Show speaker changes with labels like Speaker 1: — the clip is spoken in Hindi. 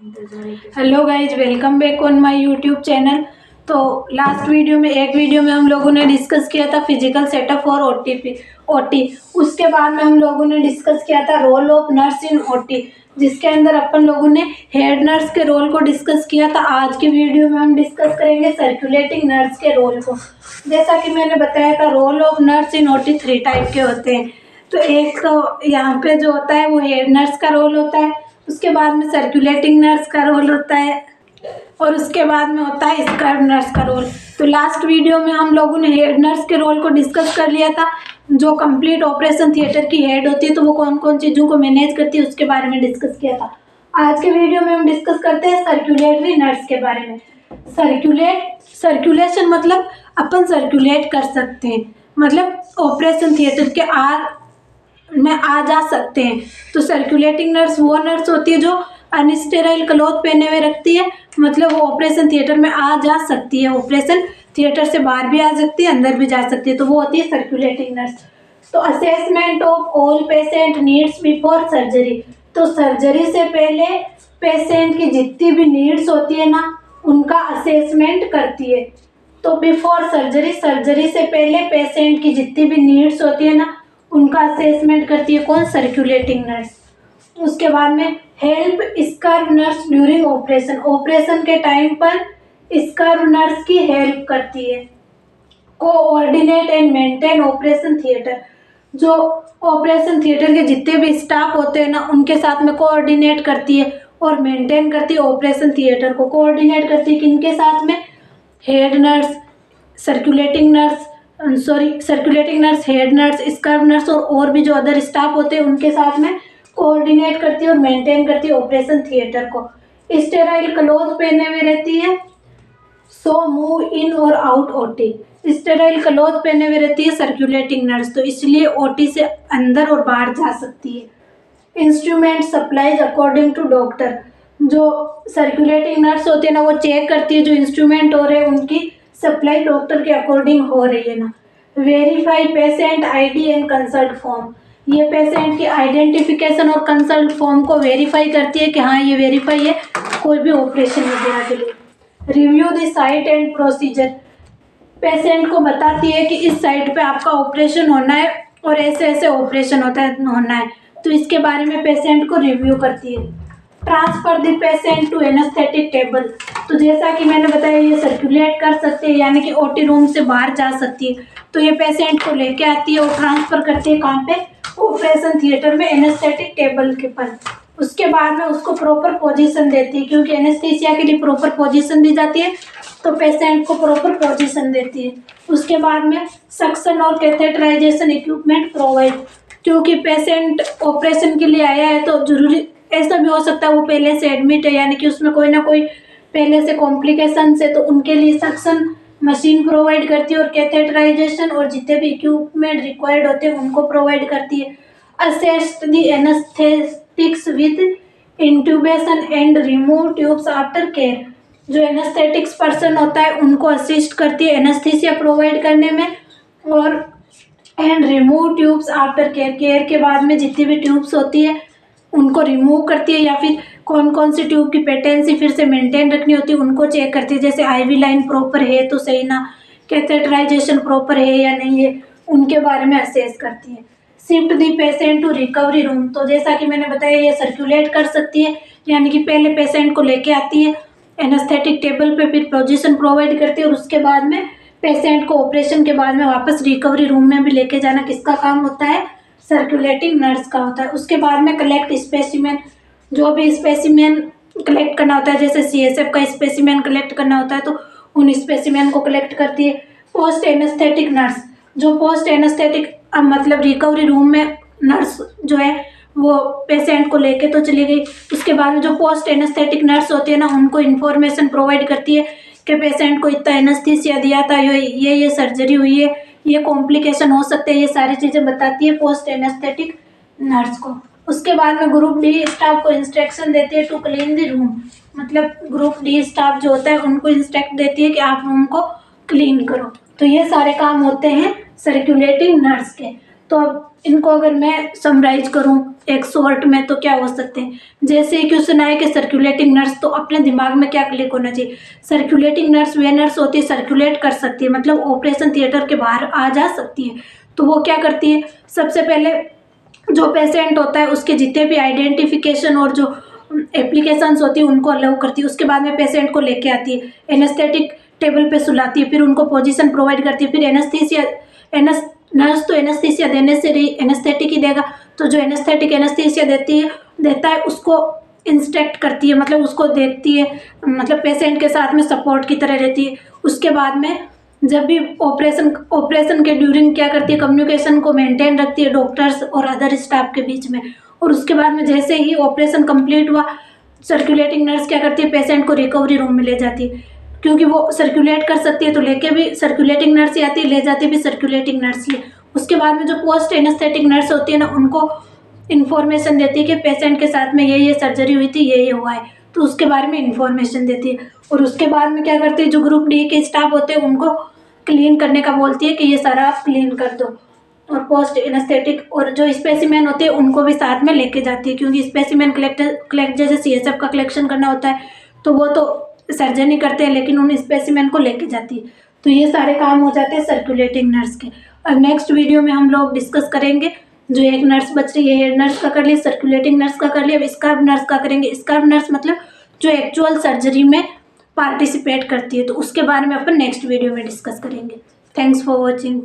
Speaker 1: Hello guys, welcome back on my YouTube channel. तो लास्ट वीडियो में हम लोगों ने डिस्कस किया था फिजिकल सेटअप और ओटी। उसके बाद में हम लोगों ने डिस्कस किया था role of nurse in OT, जिसके अंदर अपन लोगों ने हेड नर्स के रोल को डिस्कस किया था। आज की वीडियो में हम डिस्कस करेंगे सर्कुलेटिंग नर्स के रोल को। जैसा कि मैंने बताया था, role of nurse in OT 3 type के होते हैं। तो एक तो यहाँ पे जो होता है वो हेड नर्स का रोल होता है, उसके बाद में सर्कुलेटिंग नर्स का रोल होता है और उसके बाद में होता है स्क्रब नर्स का रोल। तो लास्ट वीडियो में हम लोगों ने हेड नर्स के रोल को डिस्कस कर लिया था। जो कंप्लीट ऑपरेशन थिएटर की हेड होती है तो वो कौन कौन चीज़ों को मैनेज करती है उसके बारे में डिस्कस किया था। आज के वीडियो में हम डिस्कस करते हैं सर्कुलेटरी नर्स के बारे में। सर्कुलेशन मतलब अपन सर्कुलेट कर सकते हैं, मतलब ऑपरेशन थिएटर के में आ जा सकते हैं। तो सर्कुलेटिंग नर्स वो नर्स होती है जो अनस्टेराइल क्लॉथ पहने हुए रखती है, मतलब वो ऑपरेशन थिएटर में आ जा सकती है। ऑपरेशन थिएटर से बाहर भी आ सकती है, अंदर भी जा सकती है, तो वो होती है सर्कुलेटिंग नर्स। तो assessment of all patient needs before surgery, तो सर्जरी से पहले पेशेंट की जितनी भी नीड्स होती है ना, उनका असेसमेंट करती है। तो बिफोर सर्जरी, सर्जरी से पहले पेशेंट की जितनी भी नीड्स होती है ना, उनका असेसमेंट करती है कौन? Circulating nurse. उसके बाद में help scrub nurse during operation, operation के टाइम पर स्क्रब नर्स की हेल्प करती है। Coordinate and maintain operation theatre, जो ऑपरेशन थिएटर के जितने भी स्टाफ होते हैं ना, उनके साथ में कोऑर्डिनेट करती है और मेंटेन करती है ऑपरेशन थिएटर को। कोऑर्डिनेट करती है किनके साथ में? Head nurse, circulating nurse, head nurse, scrub nurse और भी जो अदर स्टाफ होते हैं उनके साथ में कोऑर्डिनेट करती है और मेंटेन करती है ऑपरेशन थिएटर को। स्टेराइल क्लॉथ पहने हुए रहती है, सो मूव इन और आउट ओटी। स्टेराइल क्लॉथ पहने हुए रहती है सर्कुलेटिंग नर्स, तो इसलिए ओटी से अंदर और बाहर जा सकती है। Instrument supplies according to doctor, जो सर्कुलेटिंग नर्स होती है ना, वो चेक करती है जो इंस्ट्रूमेंट हो रहे हैं उनकी सप्लाई डॉक्टर के अकॉर्डिंग हो रही है ना। Verify patient ID and consult form, ये पेशेंट की आइडेंटिफिकेशन और कंसल्ट फॉर्म को वेरीफाई करती है कि हाँ ये वेरीफाई है कोई भी ऑपरेशन वगैरह के लिए। Review the site and procedure, patient को बताती है कि इस साइट पे आपका ऑपरेशन होना है और ऐसे ऐसे ऑपरेशन होना है, तो इसके बारे में पेशेंट को रिव्यू करती है। Transfer the patient to anaesthetic table, तो जैसा कि मैंने बताया ये सर्कुलेट कर सकते हैं, यानी कि ओटी रूम से बाहर जा सकती है, तो ये पेशेंट को लेके आती है और ट्रांसफर करती है कहाँ पे? ऑपरेशन थिएटर में एनेस्थेटिक टेबल के पर। उसके बाद में उसको प्रॉपर पोजीशन देती है, क्योंकि एनेस्थीसिया के लिए प्रॉपर पोजीशन दी जाती है, तो पेशेंट को प्रॉपर पोजीशन देती है। उसके बाद में सक्शन और कैथेटराइजेशन इक्विपमेंट प्रोवाइड, क्योंकि पेशेंट ऑपरेशन के लिए आया है तो जरूरी ऐसा भी हो सकता है वो पहले से एडमिट है, यानी कि उसमें कोई ना कोई पहले से कॉम्प्लिकेशन है, तो उनके लिए सक्शन मशीन प्रोवाइड करती है और कैथेटराइजेशन और जितने भी इक्विपमेंट रिक्वायर्ड होते हैं उनको प्रोवाइड करती है। Assist the anaesthetics with intubation and remove tubes after care, जो एनेस्थेटिक्स पर्सन होता है उनको असिस्ट करती है एनेस्थीसिया प्रोवाइड करने में और and remove tubes after care, care के बाद में जितनी भी ट्यूब्स होती है उनको रिमूव करती है, या फिर कौन कौन सी ट्यूब की पेटेंसी फिर से मेंटेन रखनी होती है उनको चेक करती है। जैसे आईवी लाइन प्रॉपर है तो सही ना, कैथेटराइजेशन प्रॉपर है या नहीं है, उनके बारे में असेस करती है। Shift the patient to recovery room, तो जैसा कि मैंने बताया ये सर्कुलेट कर सकती है, यानी कि पहले पेशेंट को लेके आती है एनेस्थेटिक टेबल पे, फिर पोजीशन प्रोवाइड करती है और उसके बाद में पेशेंट को ऑपरेशन के बाद में वापस रिकवरी रूम में भी लेके जाना किसका काम होता है? सर्कुलेटिंग नर्स का होता है। उसके बाद में कलेक्ट स्पेसिमेन, जो भी स्पेसिमेन कलेक्ट करना होता है, जैसे सीएसएफ का स्पेसिमेन कलेक्ट करना होता है तो उन स्पेसिमेन को कलेक्ट करती है। पोस्ट एनेस्थेटिक नर्स, जो पोस्ट एनेस्थेटिक मतलब रिकवरी रूम में नर्स जो है वो पेशेंट को लेके तो चली गई, उसके बाद में जो पोस्ट एनेस्थेटिक नर्स होती है ना उनको इन्फॉर्मेशन प्रोवाइड करती है कि पेशेंट को इतना एनेस्थीसिया दिया था, ये सर्जरी हुई है, ये कॉम्प्लिकेशन हो सकते हैं, ये सारी चीज़ें बताती है पोस्ट एनेस्थेटिक नर्स को। उसके बाद में ग्रुप डी स्टाफ को इंस्ट्रक्शन देती है टू क्लीन द रूम, मतलब ग्रुप डी स्टाफ जो होता है उनको इंस्ट्रक्ट देती है कि आप रूम को क्लीन करो। तो ये सारे काम होते हैं सर्कुलेटिंग नर्स के। तो अब इनको अगर मैं समराइज करूं एक शॉर्ट में तो क्या हो सकते हैं, जैसे क्वेश्चन आए कि सर्कुलेटिंग नर्स, तो अपने दिमाग में क्या क्लिक होना चाहिए, सर्कुलेटिंग नर्स वे नर्स होती है सर्कुलेट कर सकती है, मतलब ऑपरेशन थिएटर के बाहर आ जा सकती है। तो वो क्या करती है, सबसे पहले जो पेशेंट होता है उसके जितने भी आइडेंटिफिकेशन और जो एप्लीकेशंस होती है उनको अलाउ करती है। उसके बाद में पेशेंट को लेके आती है, एनेस्थेटिक टेबल पे सुलाती है, फिर उनको पोजीशन प्रोवाइड करती है, फिर एनेस्थीसिया नर्स तो एनेस्थीसिया देने से एनेस्थेटिक ही देगा, तो जो एनेस्थीसिया देता है उसको इंस्ट्रक्ट करती है, मतलब उसको देखती है, मतलब पेशेंट के साथ में सपोर्ट की तरह रहती है। उसके बाद में जब भी ऑपरेशन के ड्यूरिंग क्या करती है, कम्युनिकेशन को मेंटेन रखती है डॉक्टर्स और अदर स्टाफ के बीच में। और उसके बाद में जैसे ही ऑपरेशन कंप्लीट हुआ, सर्कुलेटिंग नर्स क्या करती है, पेशेंट को रिकवरी रूम में ले जाती है, क्योंकि वो सर्कुलेट कर सकती है तो लेके भी सर्कुलेटिंग नर्स ही आती है, ले जाती भी सर्कुलेटिंग नर्स ही है। उसके बाद में जो पोस्ट एनेस्थेटिक नर्स होती है ना, उनको इन्फॉर्मेशन देती है कि पेशेंट के साथ में ये सर्जरी हुई थी, ये हुआ है, तो उसके बारे में इन्फॉर्मेशन देती है। और उसके बाद में क्या करती है, जो ग्रुप डी के स्टाफ होते हैं उनको क्लीन करने का बोलती है कि ये सारा आप क्लीन कर दो। और पोस्ट एनेस्थेटिक और जो स्पेसिमेन होते हैं उनको भी साथ में लेके जाती है, क्योंकि स्पेसिमेन कलेक्ट जैसे सीएसएफ का कलेक्शन करना होता है तो वो तो सर्जन ही करते हैं, लेकिन उन स्पेसिमेन को लेके जाती है। तो ये सारे काम हो जाते हैं सर्कुलेटिंग नर्स के। और नेक्स्ट वीडियो में हम लोग डिस्कस करेंगे, जो एक नर्स बच रही है, हेड नर्स का कर लिया, सर्कुलेटिंग नर्स का कर लिया, अब स्कार्फ नर्स का करेंगे। स्कार्फ नर्स मतलब जो एक्चुअल सर्जरी में पार्टिसिपेट करती है, तो उसके बारे में अपन नेक्स्ट वीडियो में डिस्कस करेंगे। Thanks for watching.